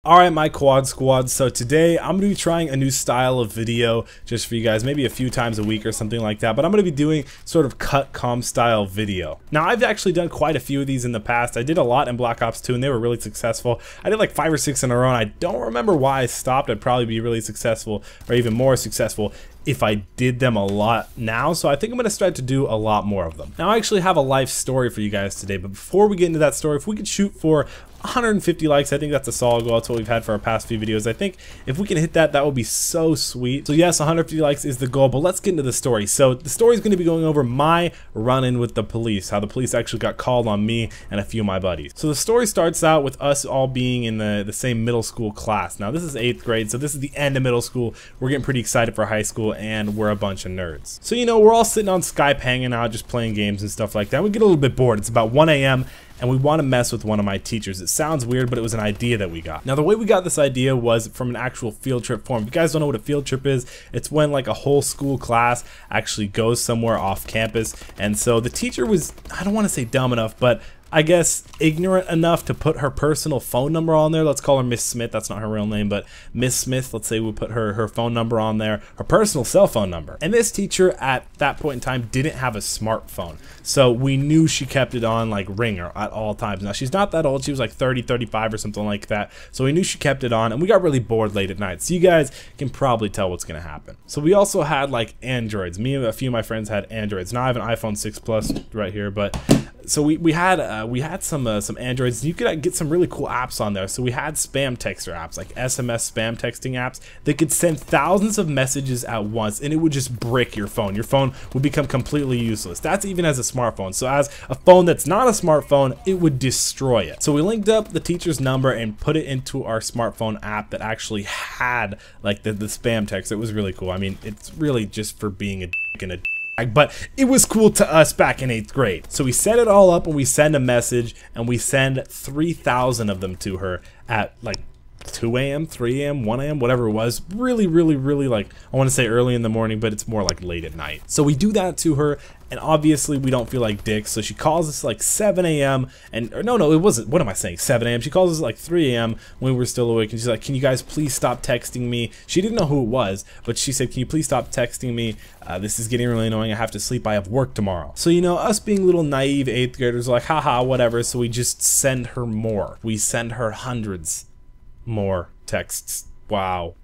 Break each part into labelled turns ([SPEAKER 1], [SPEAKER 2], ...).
[SPEAKER 1] Alright, my quad squad, so today I'm going to be trying a new style of video just for you guys, maybe a few times a week or something like that, but I'm going to be doing sort of cut comm style video. Now I've actually done quite a few of these in the past. I did a lot in Black Ops 2 and they were really successful. I did like 5 or 6 in a row and I don't remember why I stopped. I'd probably be really successful or even more successful if I did them a lot now, so I think I'm going to start to do a lot more of them. Now I actually have a life story for you guys today, but before we get into that story, if we could shoot for 150 likes, I think that's a solid goal. That's what we've had for our past few videos. I think if we can hit that, that would be so sweet. So yes, 150 likes is the goal, but let's get into the story. So the story is going to be going over my run-in with the police, how the police actually got called on me and a few of my buddies. So the story starts out with us all being in the same middle school class. Now this is 8th grade, so this is the end of middle school. We're getting pretty excited for high school and we're a bunch of nerds. So you know, we're all sitting on Skype hanging out, just playing games and stuff like that. We get a little bit bored. It's about 1 a.m. and we want to mess with one of my teachers. It sounds weird, but it was an idea that we got. Now the way we got this idea was from an actual field trip form. If you guys don't know what a field trip is, it's when like a whole school class actually goes somewhere off campus. And so the teacher was, I don't want to say dumb enough, but I guess ignorant enough to put her personal phone number on there. Let's call her Miss Smith. That's not her real name, but Miss Smith, let's say we put her phone number on there, her personal cell phone number. And this teacher at that point in time didn't have a smartphone. So we knew she kept it on like ringer at all times. Now she's not that old. She was like 30, 35 or something like that. So we knew she kept it on and we got really bored late at night. So you guys can probably tell what's going to happen. So we also had like Androids. Me and a few of my friends had Androids. Now I have an iPhone 6 Plus right here, but so we had some Androids. You could get some really cool apps on there. So we had spam texter apps, like SMS spam texting apps that could send thousands of messages at once, and it would just brick your phone. Your phone would become completely useless. That's even as a smartphone. So as a phone that's not a smartphone, it would destroy it. So we linked up the teacher's number and put it into our smartphone app that actually had like the spam text. It was really cool. I mean, it's really just for being a dick and a but it was cool to us back in 8th grade. So we set it all up and we send a message and we send 3,000 of them to her at like 2 a.m., 3 a.m., 1 a.m., whatever it was. Really, like, I want to say early in the morning, but it's more like late at night. So we do that to her, and obviously we don't feel like dicks, so she calls us like 7 a.m. and no, it wasn't, what am I saying, 7 a.m. She calls us like 3 a.m. when we were still awake, and she's like, can you guys please stop texting me? She didn't know who it was, but she said, can you please stop texting me? This is getting really annoying. I have to sleep. I have work tomorrow. So, you know, us being little naive 8th graders like, haha, whatever, so we just send her more. We send her hundreds more texts. Wow.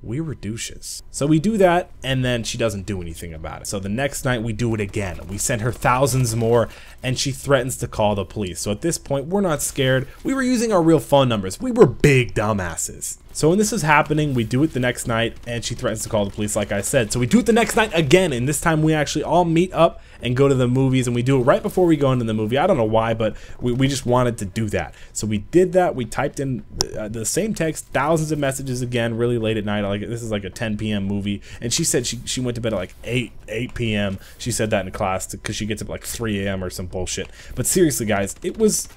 [SPEAKER 1] We were douches. So we do that, and then she doesn't do anything about it. So the next night we do it again. We send her thousands more, and she threatens to call the police. So at this point, we're not scared. We were using our real phone numbers. We were big dumbasses. So when this is happening, we do it the next night, and she threatens to call the police, like I said. So we do it the next night again, and this time we actually all meet up and go to the movies, and we do it right before we go into the movie. I don't know why, but we just wanted to do that. So we did that. We typed in the same text, thousands of messages again, really late at night. Like, this is like a 10 p.m. movie, and she said she went to bed at like 8 p.m. She said that in class because she gets up like 3 a.m. or some bullshit. But seriously, guys, it was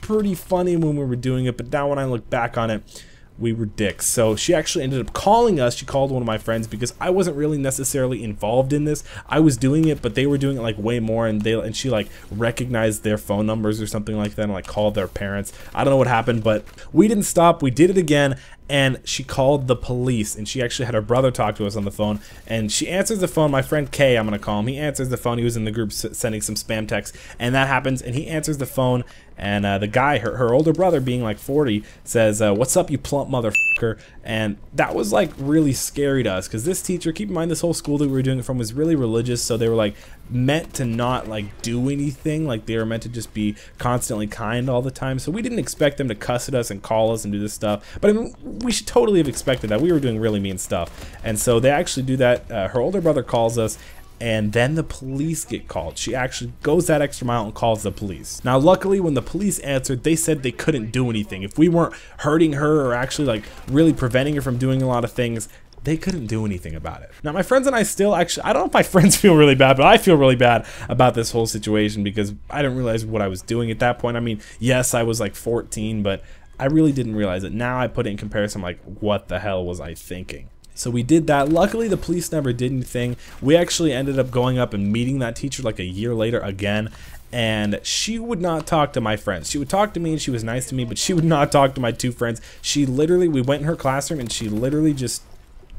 [SPEAKER 1] pretty funny when we were doing it, but now when I look back on it, we were dicks. So she actually ended up calling us. She called one of my friends because I wasn't really necessarily involved in this. I was doing it, but they were doing it like way more, and she like recognized their phone numbers or something like that and like called their parents. I don't know what happened, but we didn't stop. We did it again, and she called the police, and she actually had her brother talk to us on the phone, and she answers the phone. My friend Kay, I'm gonna call him, he answers the phone. He was in the group sending some spam texts, and that happens, and he answers the phone, and the guy, her older brother being like 40, says, what's up, you plump motherfucker? And that was like really scary to us, because this teacher, keep in mind, this whole school that we were doing it from was really religious, so they were like meant to not like do anything. Like, they were meant to just be constantly kind all the time, so we didn't expect them to cuss at us and call us and do this stuff. But I mean, we should totally have expected that. We were doing really mean stuff, and so they actually do that. Her older brother calls us, and then the police get called. She actually goes that extra mile and calls the police. Now luckily, when the police answered, they said they couldn't do anything. If we weren't hurting her or actually like really preventing her from doing a lot of things, they couldn't do anything about it. Now my friends and I still actually, I don't know if my friends feel really bad, but I feel really bad about this whole situation because I didn't realize what I was doing at that point. I mean, yes, I was like 14, but I really didn't realize it. Now I put it in comparison, like, what the hell was I thinking? So we did that. Luckily, the police never did anything. We actually ended up going up and meeting that teacher like a year later again. And she would not talk to my friends. She would talk to me and she was nice to me, but she would not talk to my two friends. She literally, we went in her classroom and she literally just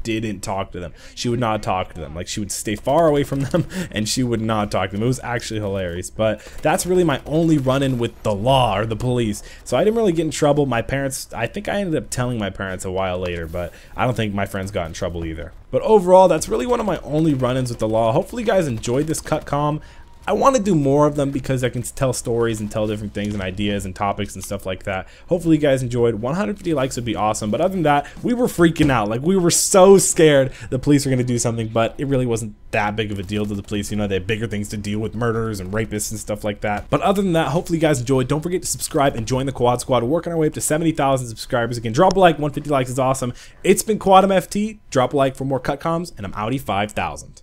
[SPEAKER 1] didn't talk to them. She would not talk to them. Like, she would stay far away from them and she would not talk to them. It was actually hilarious. But that's really my only run-in with the law or the police. So I didn't really get in trouble. My parents, I think I ended up telling my parents a while later, but I don't think my friends got in trouble either. But overall, that's really one of my only run-ins with the law. Hopefully you guys enjoyed this cut comm. I want to do more of them because I can tell stories and tell different things and ideas and topics and stuff like that. Hopefully you guys enjoyed. 150 likes would be awesome. But other than that, we were freaking out. Like, we were so scared the police were going to do something, but it really wasn't that big of a deal to the police. You know, they have bigger things to deal with, murders and rapists and stuff like that. But other than that, hopefully you guys enjoyed. Don't forget to subscribe and join the Quad Squad. We're working our way up to 70,000 subscribers. Again, drop a like. 150 likes is awesome. It's been Quadmft. Drop a like for more cut comms, and I'm outie 5,000.